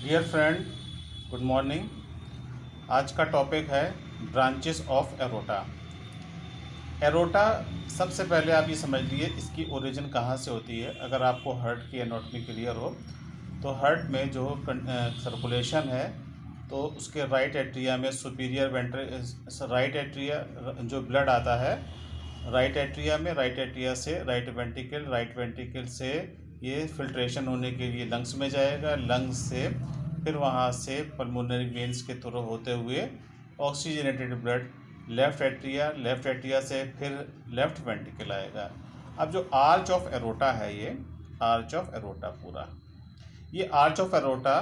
Dear friend, good morning. आज का topic है ब्रांचेस ऑफ एरोटा। एरोटा, सबसे पहले आप ये समझ लिए इसकी ओरिजिन कहाँ से होती है। अगर आपको हार्ट की एनाटॉमी क्लियर हो तो हार्ट में जो सर्कुलेशन है तो उसके राइट एट्रिया में सुपीरियर राइट एट्रिया जो ब्लड आता है राइट एट्रिया से राइट वेंट्रिकल से ये फिल्ट्रेशन होने के लिए लंग्स में जाएगा। लंग्स से फिर वहाँ से पल्मोनरी वेन्स के थ्रू होते हुए ऑक्सीजनेटेड ब्लड लेफ़्ट एट्रिया से फिर लेफ़्ट वेंट्रिकल आएगा। अब जो आर्च ऑफ एरोटा है, ये आर्च ऑफ एरोटा पूरा, ये आर्च ऑफ एरोटा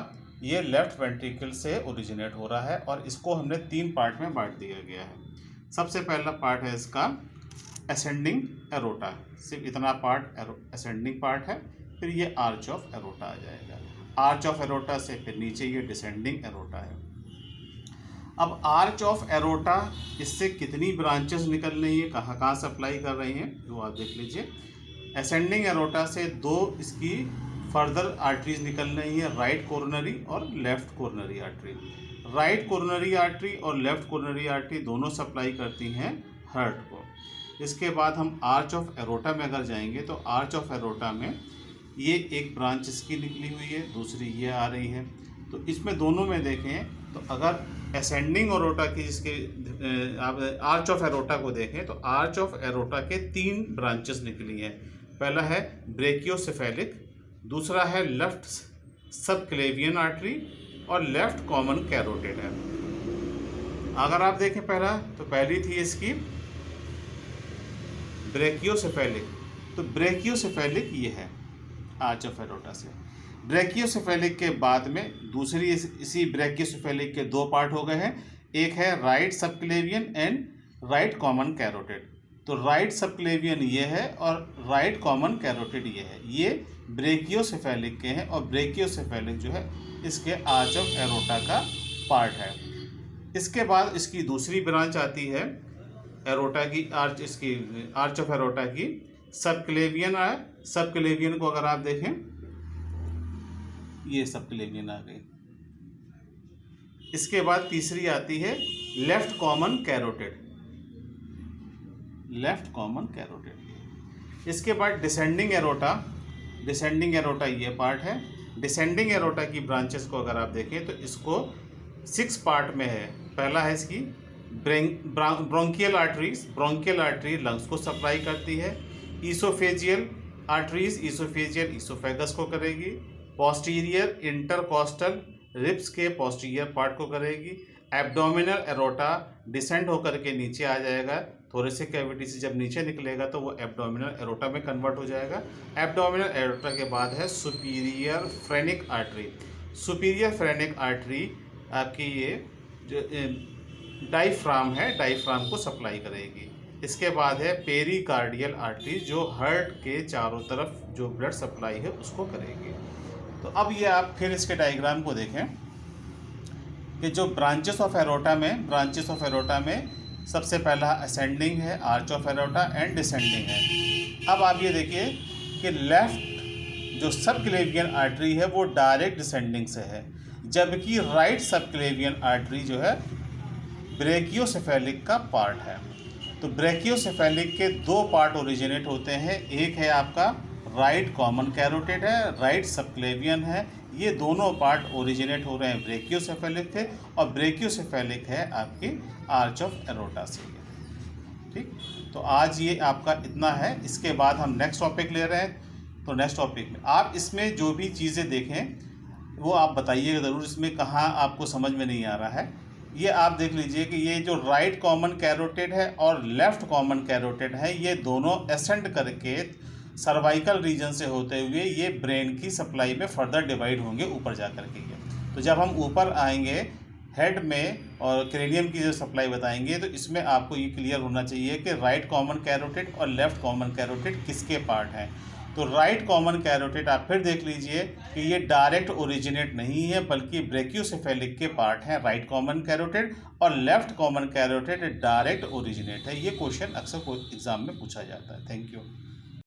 ये लेफ़्ट वेंट्रिकल से ओरिजिनेट हो रहा है और इसको हमने 3 पार्ट में बांट दिया गया है। सबसे पहला पार्ट है इसका असेंडिंग एरोटा, सिर्फ इतना पार्ट असेंडिंग पार्ट है। फिर ये आर्च ऑफ एरोटा आ जाएगा। आर्च ऑफ एरोटा से फिर नीचे ये डिसेंडिंग एरोटा है। अब आर्च ऑफ एरोटा, इससे कितनी ब्रांचेस निकल रही हैं, कहाँ कहाँ सप्लाई कर रही हैं, वो आप देख लीजिए। असेंडिंग एरोटा से 2 इसकी फर्दर आर्टरीज निकल रही हैं, राइट कोरोनरी और left coronary artery. Right coronary artery और लेफ्ट कोरोनरी आर्टरी दोनों सप्लाई करती हैं हार्ट को। इसके बाद हम आर्च ऑफ एरोटा में अगर जाएंगे तो आर्च ऑफ एरोटा में ये एक ब्रांच इसकी निकली हुई है, दूसरी ये आ रही है। तो इसमें दोनों में देखें तो अगर असेंडिंग एरोटा की जिसके आप आर्च ऑफ एरोटा को देखें तो आर्च ऑफ एरोटा के 3 ब्रांचेस निकली हैं। पहला है ब्रेकियोसेफेलिक, दूसरा है लेफ्ट सबक्लेवियन आर्टरी और लेफ्ट कॉमन कैरोटिड है। अगर आप देखें पहला तो पहली थी इसकी ब्रेकियोसेफेलिक, तो ब्रेकियोसेफेलिक ये है आर्च ऑफ एरोटा से। ब्रेकियोसेफेलिक के बाद में दूसरी इसी ब्रेकियोसेफेलिक के 2 पार्ट हो गए हैं। एक है right subclavian and right common carotid. तो राइट सबक्लेवियन ये है और राइट कॉमन कैरोटिड ये है। ये ब्रेकियोसेफेलिक के हैं और ब्रेकियोसेफेलिक जो है इसके आर्च ऑफ एरोटा का पार्ट है। इसके बाद इसकी दूसरी ब्रांच आती है एरोटा की आर्च, इसकी आर्च ऑफ एरोटा की सबक्लेवियन है। सबक्लेवियन को अगर आप देखें, ये सबक्लेवियन आ गई। इसके बाद तीसरी आती है left common carotid, left common carotid. इसके बाद डिसेंडिंग एरोटा, डिसेंडिंग एरोटा ये पार्ट है। डिसेंडिंग एरोटा की ब्रांचेस को अगर आप देखें तो इसको 6 पार्ट में है। पहला है इसकी bronchial arteries, bronchial artery lungs को सप्लाई करती है। ईसोफेजियल आर्टरीज, ईसोफेजियल ईसोफेगस को करेगी। पोस्टीरियर इंटरकॉस्टल रिब्स के पोस्टीरियर पार्ट को करेगी। एब्डोमिनल एरोटा डिसेंड होकर के नीचे आ जाएगा, थोरेसिक कैविटी से जब नीचे निकलेगा तो वो एब्डोमिनल एरोटा में कन्वर्ट हो जाएगा। एब्डोमिनल एरोटा के बाद है superior phrenic artery. Superior phrenic artery आपकी ये जो डायफ्राम है, डायफ्राम को सप्लाई करेगी। इसके बाद है पेरिकार्डियल आर्टरी जो हार्ट के चारों तरफ जो ब्लड सप्लाई है उसको करेगी। तो अब ये आप फिर इसके डायग्राम को देखें कि जो ब्रांचेस ऑफ एरोटा में सबसे पहला असेंडिंग है arch of aorta and descending है। अब आप ये देखिए कि लेफ्ट जो सबक्लेवियन आर्टरी है वो डायरेक्ट डिसेंडिंग से है, जबकि राइट सबक्लेवियन आर्टरी जो है ब्रेकियोसेफेलिक का पार्ट है। तो ब्रेकियोसेफेलिक के 2 पार्ट ओरिजिनेट होते हैं। एक है आपका राइट कॉमन कैरोटिड है, राइट सबक्लेवियन है। ये दोनों पार्ट ओरिजिनेट हो रहे हैं ब्रेकियोसेफेलिक थे और ब्रेकियोसेफेलिक है आपकी आर्च ऑफ एरोटा से। ठीक, तो आज ये आपका इतना है। इसके बाद हम नेक्स्ट टॉपिक ले रहे हैं। तो नेक्स्ट टॉपिक में आप इसमें जो भी चीज़ें देखें वो आप बताइएगा ज़रूर, इसमें कहाँ आपको समझ में नहीं आ रहा है। ये आप देख लीजिए कि ये जो राइट कॉमन कैरोटिड है और लेफ्ट कॉमन कैरोटिड है, ये दोनों एसेंड करके सर्वाइकल रीजन से होते हुए ये ब्रेन की सप्लाई में फर्दर डिवाइड होंगे ऊपर जा कर के। तो जब हम ऊपर आएंगे हेड में और क्रेनियम की जो सप्लाई बताएंगे तो इसमें आपको ये क्लियर होना चाहिए कि राइट कॉमन कैरोटिड और लेफ्ट कॉमन कैरोटिड किसके पार्ट हैं। तो राइट कॉमन कैरोटिड आप फिर देख लीजिए कि ये डायरेक्ट ओरिजिनेट नहीं है बल्कि ब्रेकियोसेफेलिक के पार्ट हैं राइट कॉमन कैरोटिड, और left common carotid direct originate है। ये क्वेश्चन अक्सर एग्जाम में पूछा जाता है। Thank you.